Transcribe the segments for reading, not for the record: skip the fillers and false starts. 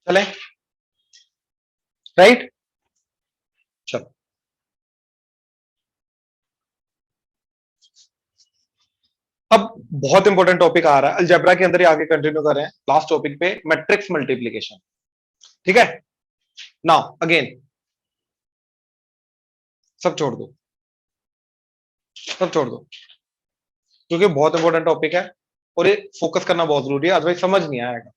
चले, राइट। चलो, अब बहुत इंपॉर्टेंट टॉपिक आ रहा है अलजेब्रा के अंदर ही, आगे कंटिन्यू कर रहे हैं लास्ट टॉपिक पे, मैट्रिक्स मल्टीप्लिकेशन। ठीक है, नाउ अगेन सब छोड़ दो, सब छोड़ दो, क्योंकि बहुत इंपॉर्टेंट टॉपिक है और ये फोकस करना बहुत जरूरी है, अदरवाइज समझ नहीं आएगा।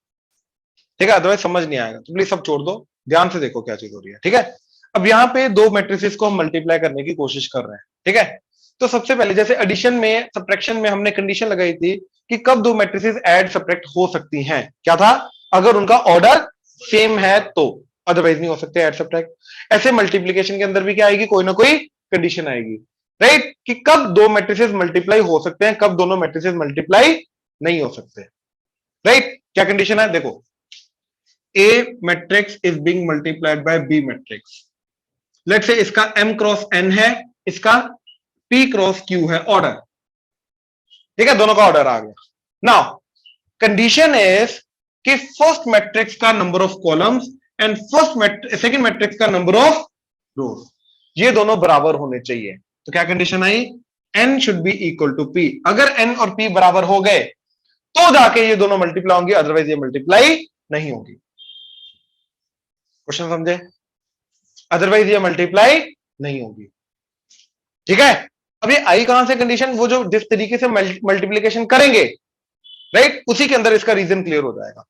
ठीक है, अदरवाइज समझ नहीं आएगा, तो प्लीज सब छोड़ दो, ध्यान से देखो क्या चीज हो रही है। ठीक है, अब यहाँ पे दो मैट्रिसेस को हम मल्टीप्लाई करने की कोशिश कर रहे हैं। ठीक है, तो सबसे पहले जैसे एडिशन में, सब्ट्रैक्शन में हमने कंडीशन लगाई थी कि कब दो मैट्रिसेस ऐड सब्ट्रैक्ट हो सकती हैं, क्या था, अगर उनका ऑर्डर सेम है तो, अदरवाइज नहीं हो सकते ऐड सब्ट्रैक्ट। ऐसे मल्टीप्लीकेशन के अंदर भी क्या आएगी, कोई ना कोई कंडीशन आएगी, राइट, कि कब दो मैट्रिसेस मल्टीप्लाई हो सकते हैं, कब दोनों मैट्रिसेस मल्टीप्लाई नहीं हो सकते। राइट, क्या कंडीशन है देखो, A matrix is being multiplied by B matrix. Let's say इसका M क्रॉस N है, इसका P क्रॉस Q है ऑर्डर। ठीक है, दोनों का ऑर्डर आ गया। नाउ कंडीशन इज कि फर्स्ट मैट्रिक्स का number of columns and second matrix का नंबर ऑफ रोज, ये दोनों बराबर होने चाहिए। तो क्या कंडीशन आई, N should be equal to P। अगर N और P बराबर हो गए तो जाके ये दोनों मल्टीप्लाई होंगे, अदरवाइज ये मल्टीप्लाई नहीं होगी। क्वेश्चन समझे, अदरवाइज ये मल्टीप्लाई नहीं होगी। ठीक है, अब ये आई कहां से कंडीशन, वो जो जिस तरीके से मल्टीप्लीकेशन करेंगे, राइट, उसी के अंदर इसका रीजन क्लियर हो जाएगा।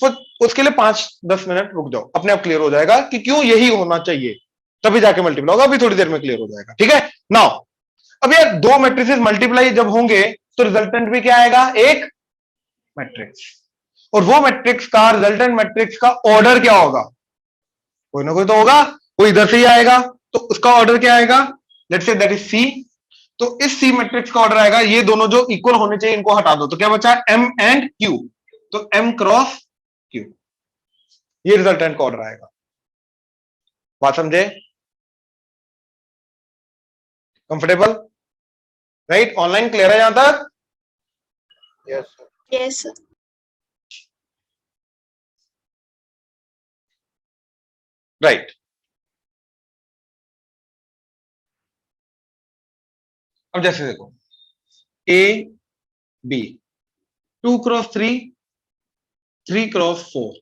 तो उसके लिए 5-10 मिनट रुक जाओ, अपने आप क्लियर हो जाएगा कि क्यों यही होना चाहिए, तभी जाके मल्टीप्लाई होगा। अभी थोड़ी देर में क्लियर हो जाएगा। ठीक है, नाउ अब ये दो मैट्रिसेस मल्टीप्लाई जब होंगे तो रिजल्टेंट भी क्या आएगा, एक मैट्रिक्स, और वो मैट्रिक्स का रिजल्टेंट मैट्रिक्स का ऑर्डर क्या होगा, कोई ना कोई तो होगा, वो इधर से ही आएगा, तो उसका ऑर्डर क्या आएगा, लेट्स से दैट इज सी। तो इस सी मैट्रिक्स का ऑर्डर आएगा, ये दोनों जो इक्वल होने चाहिए इनको हटा दो, तो क्या बचा, एम एंड क्यू, तो एम क्रॉस क्यू, ये रिजल्टेंट का ऑर्डर आएगा। बात समझे, कंफर्टेबल, राइट, ऑनलाइन क्लियर है यहां तक? Yes yes sir. राइट, अब जैसे देखो A B 2x3 3x4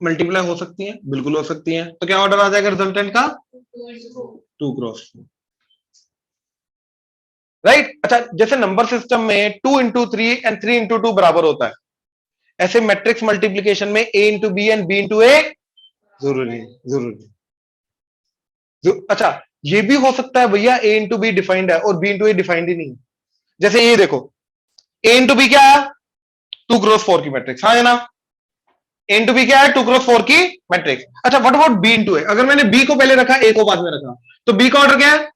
multiply हो सकती हैं, बिल्कुल हो सकती हैं, तो क्या ऑर्डर आ जाएगा रिजल्टेंट का, 2x4, राइट। अच्छा, जैसे नंबर सिस्टम में 2 इंटू 3 एंड 3 इंटू 2 बराबर होता है, ऐसे मैट्रिक्स मल्टीप्लीकेशन में A into B and B into A जरूरी जरूरी। अच्छा, ये भी हो सकता है भैया ए इंटू बी डिफाइंड है और बी इंटू ए डिफाइंड ही नहीं है। जैसे ये देखो, ए इंटू बी क्या है, 2x4 की मैट्रिक्स, हाँ है ना, ए इंटू बी क्या है, 2x4 की मैट्रिक्स। अच्छा, व्हाट अबाउट बी इंटू ए, अगर मैंने बी को पहले रखा, ए को बाद में रखा, तो बी का ऑर्डर क्या है,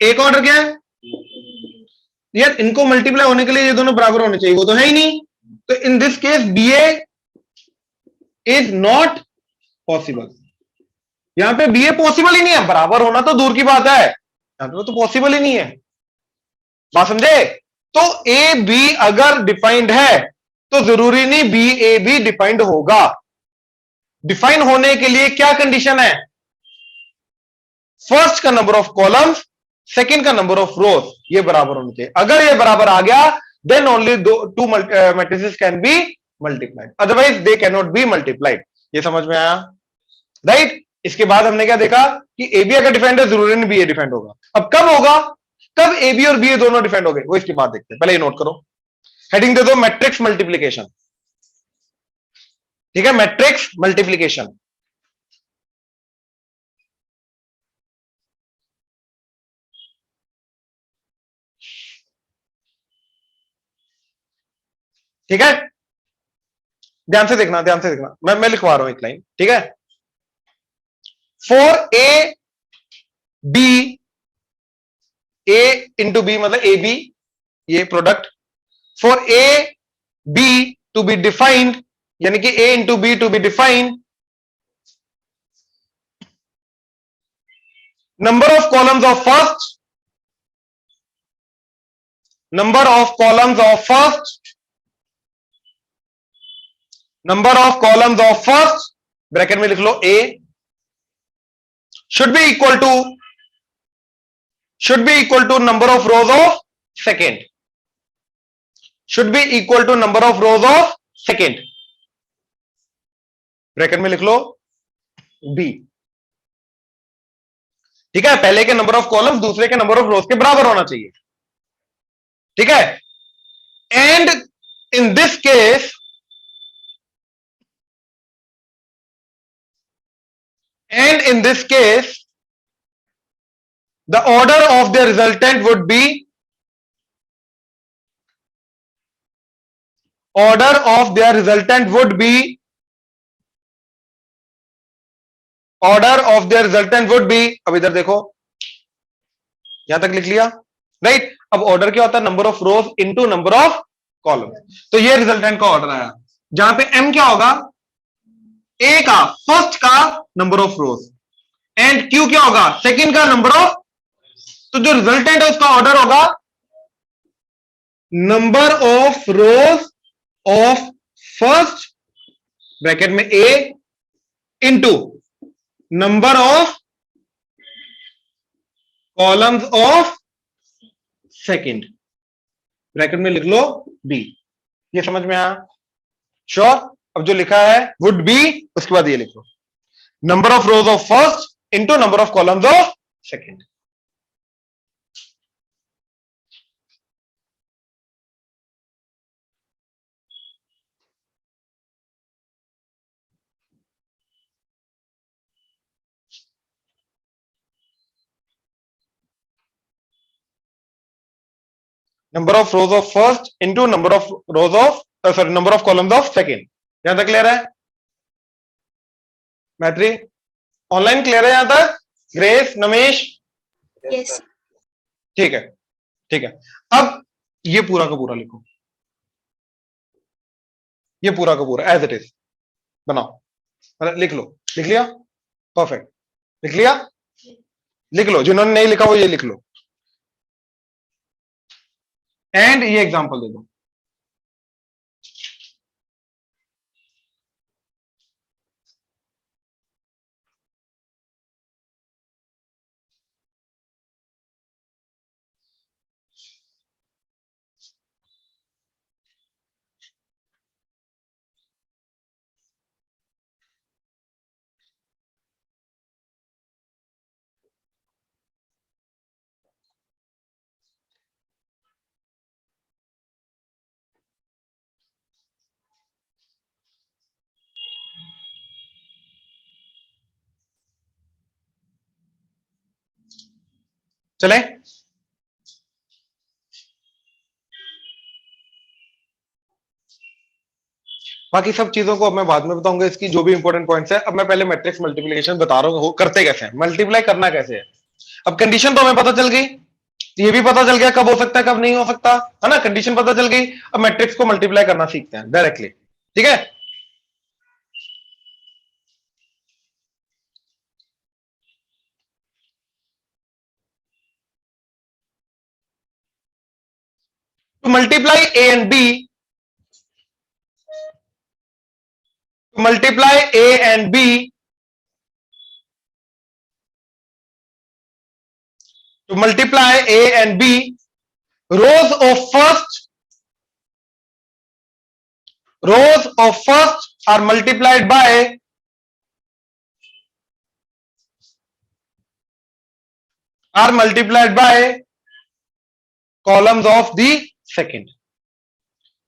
ए का ऑर्डर क्या है, यार इनको मल्टीप्लाई होने के लिए ये दोनों बराबर होने चाहिए, वो तो है ही नहीं, तो in this case B A is not possible. यहां पे बी ए पॉसिबल ही नहीं है, बराबर होना तो दूर की बात है, यहां पे तो पॉसिबल ही नहीं है। बात समझे, तो ए बी अगर डिफाइंड है तो जरूरी नहीं बी ए भी डिफाइंड होगा। डिफाइन होने के लिए क्या कंडीशन है, फर्स्ट का नंबर ऑफ कॉलम्स, सेकंड का नंबर ऑफ रोज, ये बराबर होने चाहिए। अगर ये बराबर आ गया then only two matrices can be multiplied, otherwise they can not be multiplied. ये समझ में आया, राइट। इसके बाद हमने क्या देखा कि ए बी अगर डिफाइंड है जरूरी नहीं बी ए डिफाइंड होगा। अब कब होगा, कब ए बी और बी ए दोनों डिफाइंड हो गए, वो इसके बाद देखते हैं, पहले ये नोट करो, हेडिंग दे दो मैट्रिक्स मल्टीप्लीकेशन। ठीक है, मैट्रिक्स मल्टीप्लीकेशन। ठीक है, ध्यान से देखना, ध्यान से देखना, मैं लिखवा रहा हूं एक लाइन। ठीक है, for A B, A into B मतलब ए बी, ये product, for A B to be defined, यानी कि A into B to be defined, number of columns of first, number of columns of first number of columns of first, bracket में लिख लो A, should be equal to number of rows of second, should be equal to number of rows of second, bracket में लिख लो B. ठीक है, पहले के number of columns दूसरे के नंबर ऑफ रोज के बराबर होना चाहिए। ठीक है, and in this case the order of the resultant would be अब इधर देखो, यहां तक लिख लिया, राइट। अब ऑर्डर क्या होता है, number of rose into number of column. तो ये रिजल्टेंट का ऑर्डर आया, जहां पे एम क्या होगा, ए का फर्स्ट का number of rose, and Q क्या होगा, सेकंड का नंबर ऑफ। तो जो रिजल्टेंट है उसका ऑर्डर होगा number of rows of first, bracket में A, into number of columns of second, bracket में लिख लो बी। ये समझ में आया? श्योर। अब जो लिखा है वुड बी, उसके बाद ये लिखो number of rows of first into number of columns of second. Number of rows of first into number of rows of number of columns of second. यहां तक क्लियर है? मैत्री ऑनलाइन क्लियर है यहां तक? ग्रेस, नमेश? Yes, sir. ठीक है, ठीक है। अब ये पूरा का पूरा लिखो, ये पूरा का पूरा एज इट इज बनाओ, लिख लो। लिख लिया? परफेक्ट। लिख लिया? लिख लो, जिन्होंने नहीं लिखा वो ये लिख लो, एंड ये एग्जांपल दे दो। चले, बाकी सब चीजों को अब मैं बाद में बताऊंगा, इसकी जो भी इंपॉर्टेंट पॉइंट्स है। अब मैं पहले मैट्रिक्स मल्टीप्लिकेशन बता रहा हूं करते कैसे हैं, मल्टीप्लाई करना कैसे है। अब कंडीशन तो हमें पता चल गई, ये भी पता चल गया कब हो सकता है कब नहीं हो सकता, है ना। कंडीशन पता चल गई, अब मैट्रिक्स को मल्टीप्लाई करना सीखते हैं डायरेक्टली। ठीक है, to multiply a and b, to multiply a and b, to multiply a and b, rows of first are multiplied by columns of the second.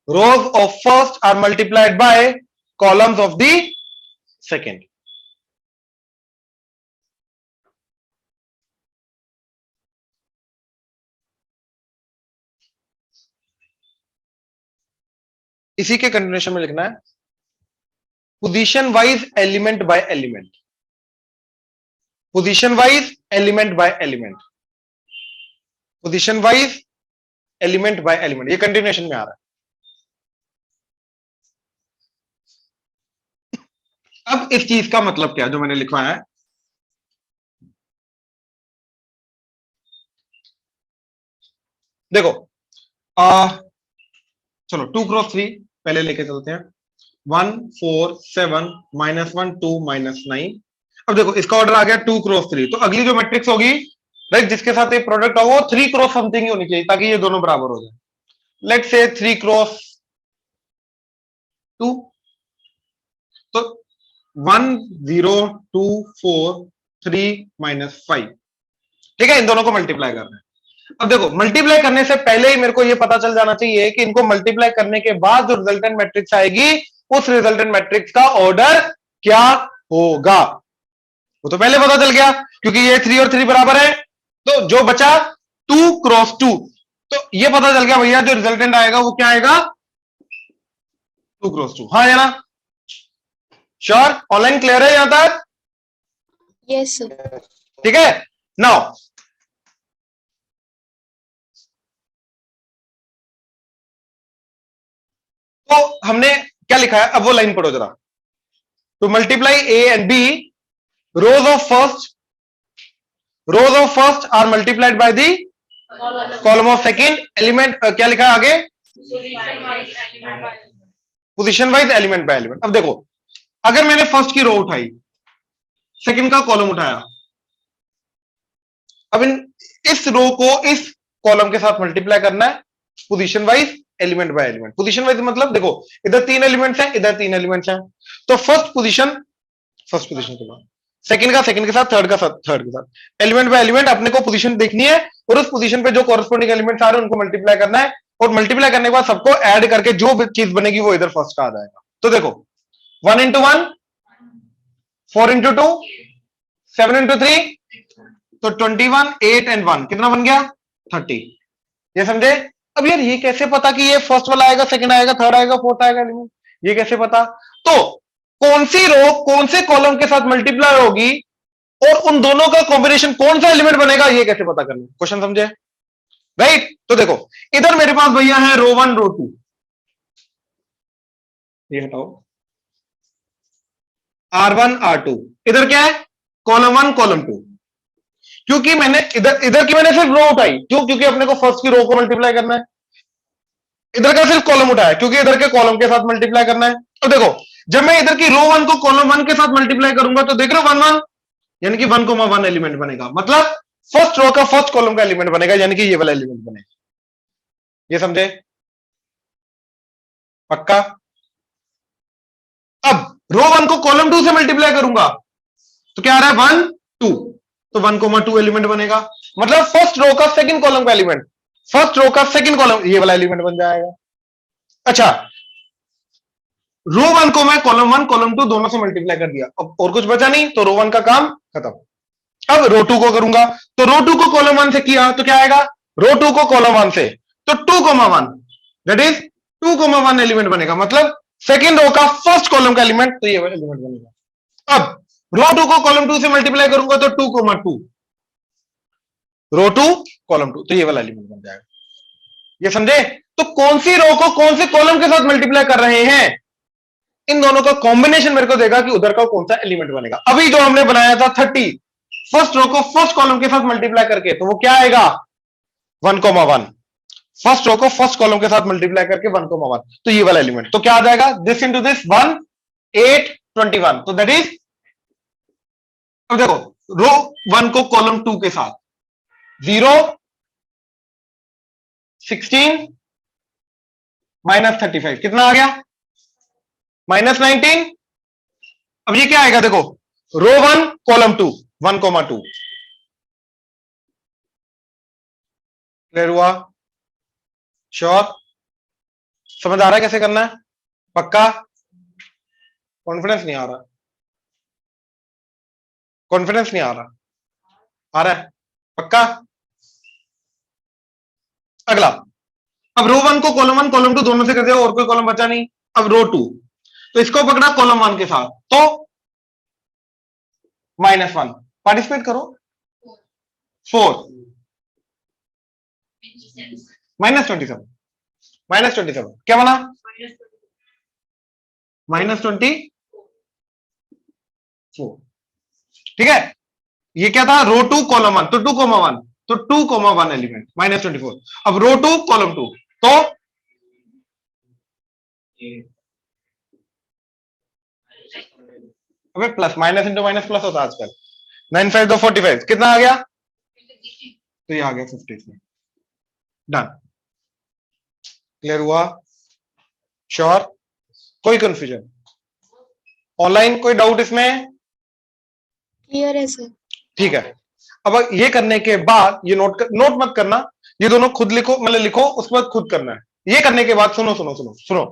Rows of first are multiplied by columns of the second. इसी के continuation में लिखना है position wise element by element, position wise element by element, position wise element by element, ये continuation में आ रहा है। अब इस चीज का मतलब क्या जो मैंने लिखवाया है, देखो चलो 2 क्रॉस 3 पहले लेके चलते हैं। 1 4 7 -1 2 -9। अब देखो इसका ऑर्डर आ गया 2 क्रॉस 3, तो अगली जो मैट्रिक्स होगी राइट जिसके साथ ये प्रोडक्ट होगा वो 3 क्रॉस समथिंग ही होनी चाहिए ताकि ये दोनों बराबर हो जाए। लेट्स से 3 क्रॉस 2, तो 1 0 2 4 3 -5। ठीक है, इन दोनों को मल्टीप्लाई करना है। अब देखो मल्टीप्लाई करने से पहले ही मेरे को ये पता चल जाना चाहिए कि इनको मल्टीप्लाई करने के बाद जो रिजल्टेंट मैट्रिक्स आएगी उस रिजल्टेंट मैट्रिक्स का ऑर्डर क्या होगा, वो तो पहले पता चल गया क्योंकि ये 3 और 3 बराबर है। तो जो बचा 2 क्रॉस 2, तो ये पता चल गया भैया जो रिजल्टेंट आएगा वो क्या आएगा, 2 क्रॉस 2। हाँ या ना, श्योर? ऑनलाइन क्लियर है यहां तक? Yes, sir. Yes. ठीक है, नाउ तो हमने क्या लिखा है, अब वो लाइन पढ़ो जरा। To multiply A and B, rows of first are multiplied by the column of second element. क्या लिखा है आगे, position wise element by element. अब देखो अगर मैंने फर्स्ट की रो उठाई, सेकंड का कॉलम उठाया, अब इस रो को इस कॉलम के साथ मल्टीप्लाई करना है position wise element by element. Position wise मतलब देखो इधर 3 एलिमेंट्स हैं, इधर 3 एलिमेंट्स हैं, तो फर्स्ट पोजीशन के बाद सेकंड का सेकंड के साथ, थर्ड का थर्ड के साथ, एलिमेंट बाय एलिमेंट अपने को पोजीशन देखनी है और उस पोजीशन पे जो कॉरेस्पॉन्डिंग एलिमेंट्स आ रहे हैं उनको मल्टीप्लाई करना है, और मल्टीप्लाई करने के बाद सबको ऐड करके जो चीज बनेगी वो इधर फर्स्ट का आ जाएगा। तो देखो 1 into 1 4 into 2 7 into 3, तो 21 8 and 1 कितना बन गया 30। ये समझे? अब यार ये कैसे पता कि ये फर्स्ट वाला आएगा, सेकंड आएगा, थर्ड आएगा, फोर्थ आएगा एलिमेंट, ये कैसे पता? तो कौन सी रो कौन से कॉलम के साथ मल्टीप्लाई होगी और उन दोनों का कॉम्बिनेशन कौन सा एलिमेंट बनेगा, ये कैसे पता करना? क्वेश्चन समझे? राइट। तो देखो इधर मेरे पास भैया है रो 1 रो 2, ये हटाओ, R1 R2, इधर क्या है कॉलम 1 कॉलम 2। क्योंकि मैंने इधर की मैंने सिर्फ रो उठाई, क्यों? क्योंकि अपने को फर्स्ट की रो को मल्टीप्लाई करना है। इधर का सिर्फ कॉलम उठाया क्योंकि इधर के कॉलम के साथ मल्टीप्लाई करना है। तो देखो जब मैं इधर की रो 1 को कॉलम 1 के साथ मल्टीप्लाई करूंगा तो देख रहे हो 1 1, यानी कि 1,1 एलिमेंट बनेगा, मतलब फर्स्ट रो का फर्स्ट कॉलम का एलिमेंट बनेगा, यानी कि ये वाला एलिमेंट बनेगा। ये समझे? पक्का? अब रो 1 को कॉलम 2 से मल्टीप्लाई करूंगा तो क्या आ रहा है 1 2, तो 1,2 एलिमेंट बनेगा, मतलब फर्स्ट रो का सेकंड कॉलम का एलिमेंट, फर्स्ट रो का सेकंड कॉलम ये वाला एलिमेंट बन जाएगा। अच्छा, रो 1 को मैं कॉलम 1 कॉलम 2 दोनों से मल्टीप्लाई कर दिया, अब और कुछ बचा नहीं, तो रो 1 का काम खत्म। अब रो 2 को करूंगा, तो रो 2 को कॉलम 1 से किया तो क्या आएगा, रो 2 को कॉलम 1 से, तो 2,1 दैट इज 2,1 एलिमेंट बनेगा, मतलब सेकंड रो का फर्स्ट कॉलम का एलिमेंट, तो ये वाला एलिमेंट बनेगा। अब रो 2 को कॉलम 2 से मल्टीप्लाई करूंगा तो 2,2, रो 2 कॉलम 2, तो ये वाला एलिमेंट बन जाएगा। ये समझे? तो कौन सी रो को कौन से कॉलम के साथ मल्टीप्लाई कर रहे हैं, इन दोनों का कॉम्बिनेशन मेरे को देगा कि उधर का कौन सा एलिमेंट बनेगा। अभी जो हमने बनाया था 30, फर्स्ट रो को फर्स्ट कॉलम के साथ मल्टीप्लाई करके, तो वो क्या आएगा 1,1, फर्स्ट रो को फर्स्ट कॉलम के साथ मल्टीप्लाई करके 1,1, तो ये वाला एलिमेंट, तो क्या आ जाएगा दिस इंटू दिस 1 8 21, तो दैट इज, अब देखो रो 1 को कॉलम 2 के साथ 0 16 -35 कितना आ गया -19। अब ये क्या आएगा देखो रो 1 कॉलम 2 1,2, क्लियर हुआ? श्योर? समझ आ रहा है कैसे करना है? पक्का? कॉन्फिडेंस नहीं आ रहा, कॉन्फिडेंस नहीं आ रहा, आ रहा है? पक्का? अगला, अब रो 1 को कॉलम 1 कॉलम 2 दोनों से कर दिया, और कोई कॉलम बचा नहीं। अब रो 2, तो इसको पकड़ा कॉलम 1 के साथ, तो -1, पार्टिसिपेट करो, 4 -27 क्या बना -24। ठीक है, ये क्या था रो 2 कॉलम 1, तो 2,1, तो 2,1 एलिमेंट -24। अब रो 2 कॉलम 2, तो अबे plus, minus into minus plus होता है आजकल। 9 5 2 45, कितना आ गया? तो ये आ गया 53। डन। क्लियर हुआ? श्योर? कोई कंफ्यूजन? ऑनलाइन कोई डाउट इसमें? Clear है सर। ठीक है। अब ये करने के बाद ये नोट मत करना, ये दोनों खुद लिखो, मतलब लिखो, उसके बाद खुद करना है। ये करने के बाद सुनो सुनो सुनो सुनो,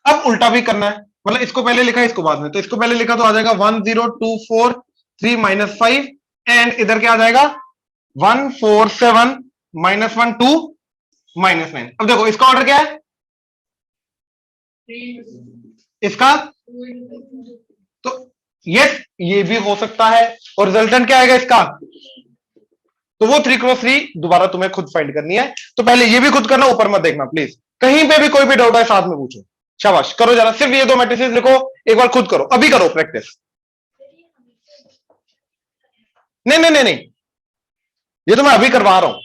अब उल्टा भी करना है, मतलब इसको पहले लिखा इसको बाद में, तो इसको पहले लिखा तो आ जाएगा 1 0 2 4 3 -5 एंड इधर क्या आ जाएगा 1 4 7 -1 2 -9। अब देखो इसका ऑर्डर क्या है, इसका, तो यस ये भी हो सकता है, और रिजल्टेंट क्या आएगा इसका, तो वो 3 क्रॉस 3 दोबारा तुम्हें खुद फाइंड करनी है। तो पहले ये भी खुद करना, ऊपर मत देखना प्लीज, कहीं पे भी कोई भी डाउट है साथ में पूछो। शाबाश, करो जरा, सिर्फ ये 2 मैट्रिसेस लिखो, एक बार खुद करो, अभी करो प्रैक्टिस। नहीं नहीं नहीं नहीं, ये तो मैं अभी करवा रहा हूं,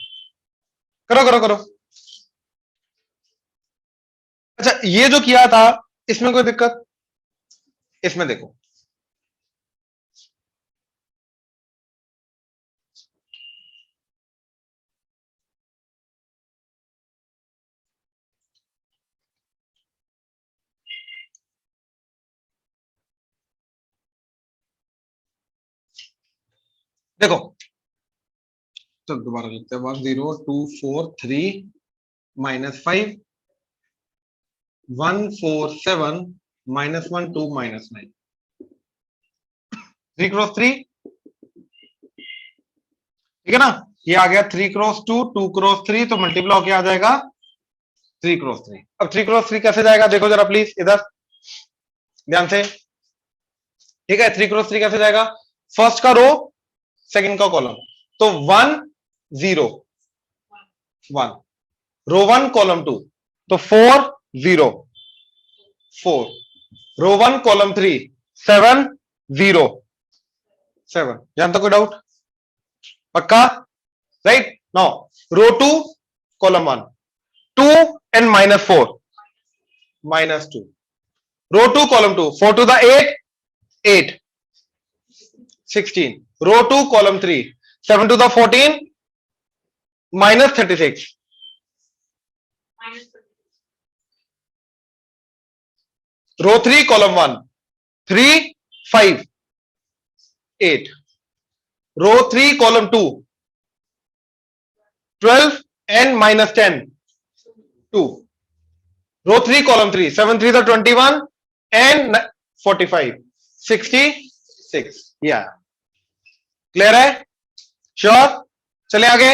करो करो करो। अच्छा ये जो किया था इसमें कोई दिक्कत? इसमें देखो, देखो तो दोबारा लिखते हैं 1 0 2 4 3 -5 1 4 7 -1 2 -9, 3 क्रॉस 3, ठीक है ना। ये आ गया 3 क्रॉस 2 2 क्रॉस 3, तो मल्टीप्लाई होके आ जाएगा 3 क्रॉस 3। अब 3 क्रॉस 3 कैसे जाएगा देखो जरा प्लीज इधर ध्यान से, ठीक है। 3 क्रॉस 3 कैसे जाएगा, फर्स्ट का रो सेकंड का कॉलम, तो 1 0 1, रो 1 कॉलम 2, तो 4 0 4, रो 1 कॉलम 3 7 0 7। जानता कोई डाउट? पक्का? Right now row 2 column 1 2 and -4 -2, row 2 column 2 4 to the 8 8 16, row 2 column 3 7 to the 14 -36, row 3 column 1 3 5 8, row 3 column 2 12 and -10 2, row 3 column 3 7 3 the 21 and 45 66। या क्लियर है? Sure? चले आगे।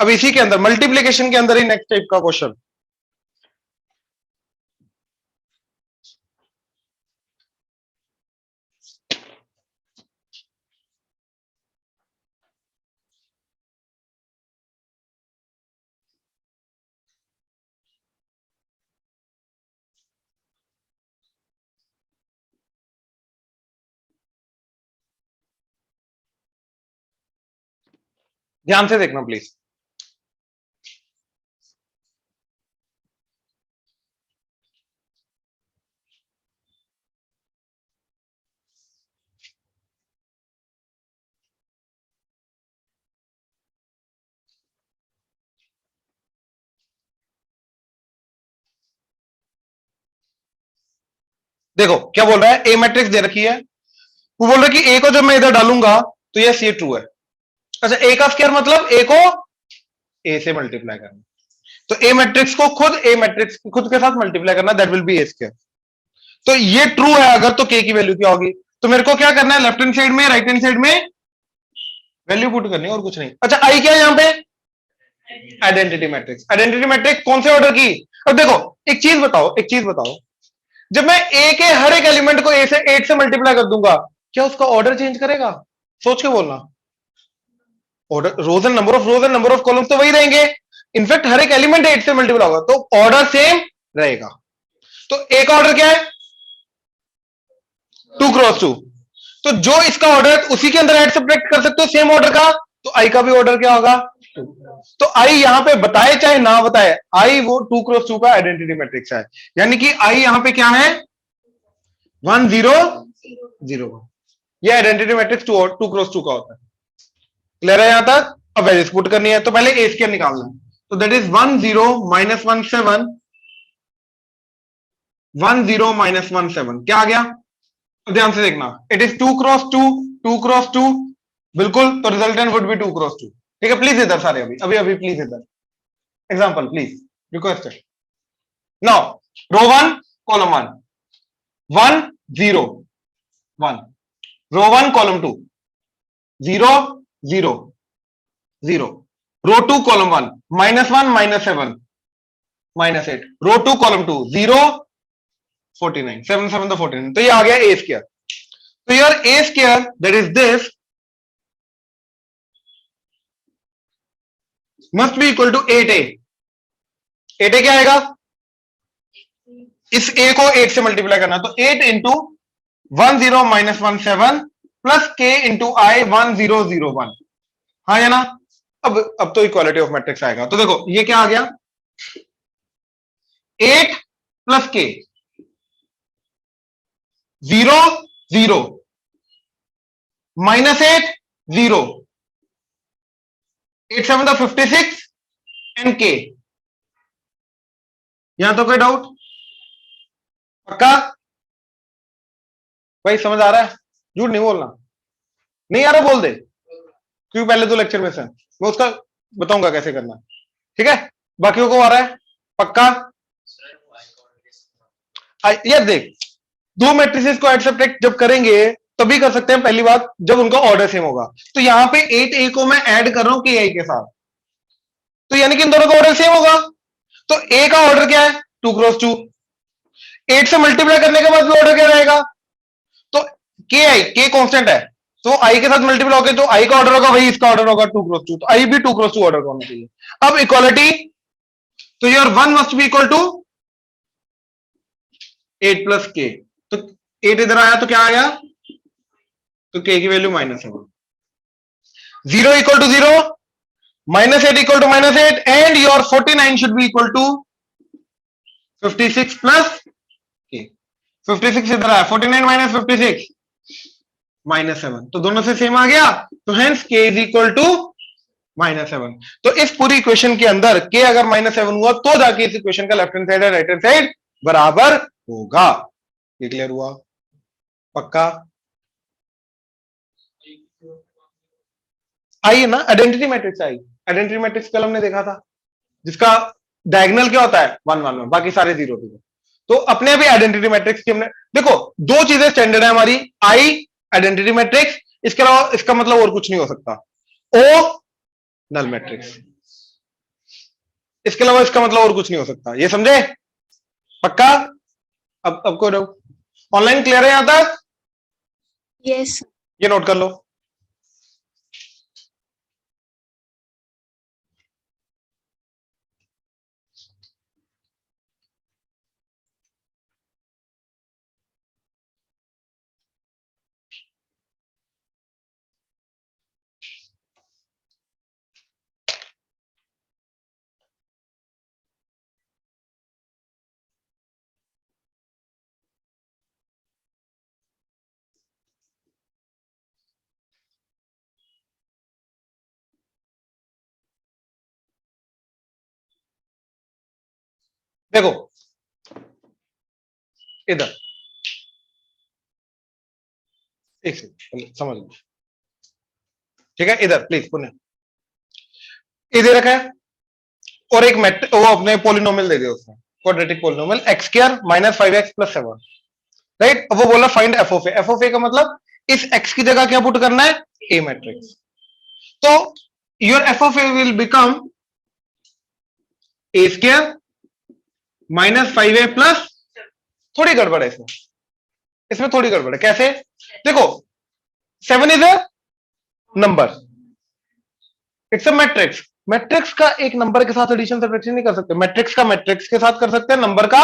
अब इसी के अंदर मल्टीप्लीकेशन के अंदर ही नेक्स्ट टाइप का क्वेश्चन, ध्यान से देखना प्लीज। देखो क्या बोल रहा है, ए मैट्रिक्स दे रखी है, वो बोल रहा है कि ए को जब मैं इधर डालूंगा तो यस ये ट्रू है। अच्छा ए का स्क्वायर मतलब ए को ए से मल्टीप्लाई करना, तो ए मैट्रिक्स को खुद ए मैट्रिक्स खुद के साथ मल्टीप्लाई करना, that will be A square. तो ये ट्रू है अगर, तो के की वैल्यू क्या होगी, तो मेरे को क्या करना है, लेफ्ट हैंड साइड में राइट हैंड साइड में वैल्यू पुट करनी है और कुछ नहीं। अच्छा आई क्या है यहां पे, आइडेंटिटी मैट्रिक्स। आइडेंटिटी मैट्रिक्स कौन से ऑर्डर की, अब देखो एक चीज बताओ, एक चीज बताओ, जब मैं ए के हर एक एलिमेंट को ए से 8 से मल्टीप्लाई कर दूंगा, क्या उसका ऑर्डर चेंज करेगा? सोच के बोलना। Order rows and number of columns तो वही रहेंगे, इनफैक्ट हर एक एलिमेंट 8 से मल्टीप्लाई होगा, तो ऑर्डर सेम रहेगा। तो ए का ऑर्डर क्या है 2 क्रॉस 2, तो जो इसका ऑर्डर उसी के अंदर ऐड सब्ट्रैक्ट कर सकते हो सेम ऑर्डर का, तो आई का भी ऑर्डर क्या होगा 2। तो आई यहां पे बताए चाहे ना बताए, आई वो 2 क्रॉस 2 का आइडेंटिटी मैट्रिक्स है, यानी कि आई यहां पे क्या है 1 0 0 1। ये identity matrix two cross two का होता है। क्लियर है यहां तक? अब वैल्यूज पुट करनी है, तो पहले ए स्क्वायर निकालना है, तो दैट इज 1 0 माइनस 1 7 1 0 माइनस 1 7 क्या आ गया? अब ध्यान से देखना, इट इज 2 क्रॉस 2 2 क्रॉस 2 बिल्कुल, तो रिजल्टेंट वुड बी 2 क्रॉस 2। ठीक है, प्लीज इधर सारे अभी अभी अभी प्लीज इधर example please requested. Now row 1 column 1 1 0 1, row 1 column 2 0 0 0, row 2 column 1 -1 -7 -8, row 2 column 2 0 49 7 7 तो 49, तो ये आ गया ए स्क्वायर। तो your A square that is this must be equal to 8a। 8a क्या आएगा? इस a को 8 से मल्टीप्लाई करना, तो 8 into 1 0 minus 1 7 plus k into I 1 0 0 1। हाँ या ना? अब तो इक्वालिटी ऑफ मैट्रिक्स आएगा। तो देखो ये क्या आ गया, 8 प्लस k 0 0 माइनस 8 0 8 7 तो 56 एंड k। यहां तो कोई डाउट? पक्का भाई समझ आ रहा है? झूठ नहीं बोलना, नहीं आ रहा बोल दे, क्योंकि पहले तो लेक्चर में से मैं उसका बताऊंगा कैसे करना। ठीक है, बाकियों को आ रहा है? पक्का? यार देख, दो मैट्रिसेस को ऐड सब्ट्रैक्ट जब करेंगे तभी कर सकते हैं, पहली बात जब उनका ऑर्डर सेम होगा। तो यहां पे 8a को मैं ऐड कर रहा हूं ki के साथ, तो यानी कि इन दोनों का ऑर्डर सेम होगा। तो a का ऑर्डर क्या है? 2 क्रॉस 2। 8 से मल्टीप्लाई करने के बाद भी ऑर्डर क्या रहेगा? तो k कांस्टेंट है, तो i के साथ मल्टीप्लाई होगा तो i का ऑर्डर होगा वही इसका ऑर्डर होगा 2 क्रॉस 2, तो i भी 2 क्रॉस 2 ऑर्डर का होना चाहिए। अब इक्वालिटी, तो your 1 must be equal to 8 plus k, तो 8 इधर आया तो क्या आया? तो k की value -7, 0 equal to 0 -8 equal to -8 and your 49 should be equal to 56 plus k। 56 इधर आया, 49 माइनस 56 -7, तो दोनों से सेम आ गया, तो hence k is equal to -7। तो इस पूरी इक्वेशन के अंदर k अगर -7 हुआ तो जाके इस इक्वेशन का लेफ्ट हैंड साइड और राइट हैंड साइड बराबर होगा। ये क्लियर हुआ? पक्का? आई ना आइडेंटिटी मैट्रिक्स आई, आइडेंटिटी मैट्रिक्स कल हमने देखा था जिसका डायगोनल क्या होता है 1 1 1, बाकी सारे 0 0। तो अपने भी आइडेंटिटी मैट्रिक्स की हमने देखो दो चीजें स्टैंडर्ड है हमारी, आई आइडेंटिटी मैट्रिक्स, इसके अलावा इसका मतलब और कुछ नहीं हो सकता, ओ नल मैट्रिक्स, इसके अलावा इसका मतलब और कुछ नहीं हो सकता। ये समझे? पक्का? अब कोई डाउट? ऑनलाइन क्लियर है यहां तक? Yes. ये नोट कर लो। देखो इधर एक सेकंड समझ लो, ठीक है? इधर प्लीज पुण्य इधर रखा है और एक वो अपने पोलिनोमियल दे दिया उसने, quadratic polynomial x square minus 5x plus 7, right? अब वो बोला find F of A. F of A का मतलब इस x की जगह क्या पुट करना है? ए मैट्रिक्स। तो your F of A will become a square minus 5a plus, थोड़ी गड़बड़ है इसमें, इसमें थोड़ी गड़बड़ है। कैसे? देखो 7 is a number, it's a matrix. Matrix का एक नंबर के साथ एडिशन सब्ट्रैक्शन नहीं कर सकते, मैट्रिक्स का मैट्रिक्स के साथ कर सकते हैं, नंबर का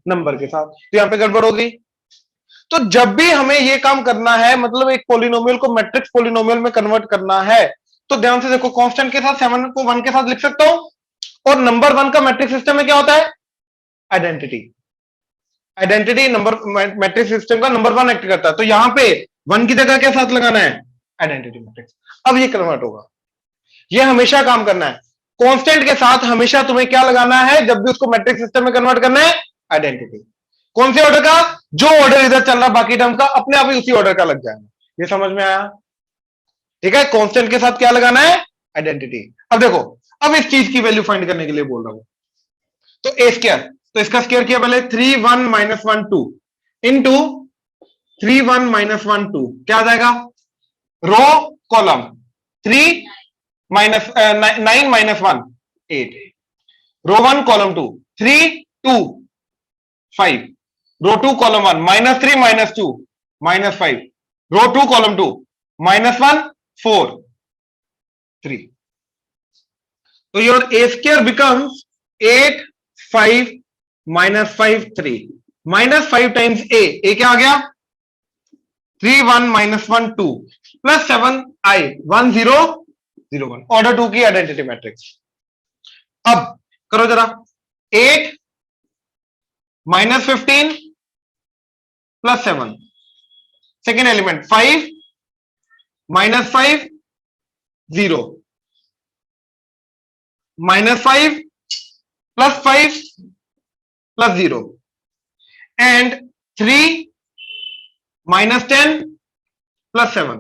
नंबर के साथ, तो यहां पे गड़बड़ हो गई। तो जब भी हमें ये काम करना है, मतलब एक पोलिनोमियल को मैट्रिक्स पोलिनोमियल में कन्वर्ट करना है, तो ध्यान से देखो, कांस्टेंट के साथ 7 को 1 के साथ लिख सकता हूं, और नंबर 1 का मैट्रिक्स सिस्टम में क्या होता है? Identity. Identity number matrix system का नंबर 1 एक्ट करता है। तो यहां पे 1 की जगह क्या साथ लगाना है, आइडेंटिटी मैट्रिक्स। अब ये कन्वर्ट होगा, ये हमेशा काम करना है, कांस्टेंट के साथ हमेशा तुम्हें क्या लगाना है जब भी उसको मैट्रिक्स सिस्टम में कन्वर्ट करना है, आइडेंटिटी। कौन से ऑर्डर का, जो ऑर्डर इधर चल रहा बाकी टर्म का अपने आप ही उसी ऑर्डर का लग जाएगा। ये समझ में आया? ठीक है, कांस्टेंट के साथ क्या लगाना है, आइडेंटिटी। अब देखो, अब इस चीज की वैल्यू फाइंड करने के लिए बोल रहा हूं, तो ए स्क्वायर, तो इसका स्क्वायर किया पहले 3 1 -1 2 इंटू 3 1 -1 2, क्या आ जाएगा, row column 3 minus 9 -1 8, row 1 column 2 3 2 5, row 2 column 1 -3 -2 -5, row 2 column 2 -1 4 3. So your a square becomes 8 5 -5 3, -5 times a क्या आ गया, 3 1 -1 2 प्लस 7 i 1 0 0 1, ऑर्डर 2 की आइडेंटिटी मैट्रिक्स। अब करो जरा, 8 -15 plus 7, second element 5 -5 0 -5 plus 5 plus 0 and 3 -10 plus 7,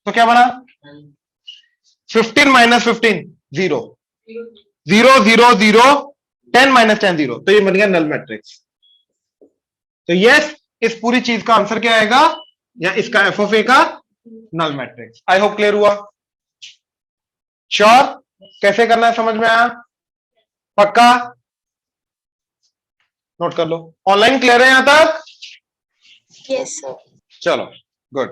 तो क्या बना, 15 -15 0 0 0 0 10 -10 0, तो ये बन गया नल मैट्रिक्स। तो यस, इस पूरी चीज का आंसर क्या आएगा, या इसका एफ ऑफ ए का null matrix. I hope clear हुआ, श्योर, कैसे करना है समझ में आया, पक्का, नोट कर लो। ऑनलाइन क्लियर है यहां तक, Yes, sir. चलो गुड।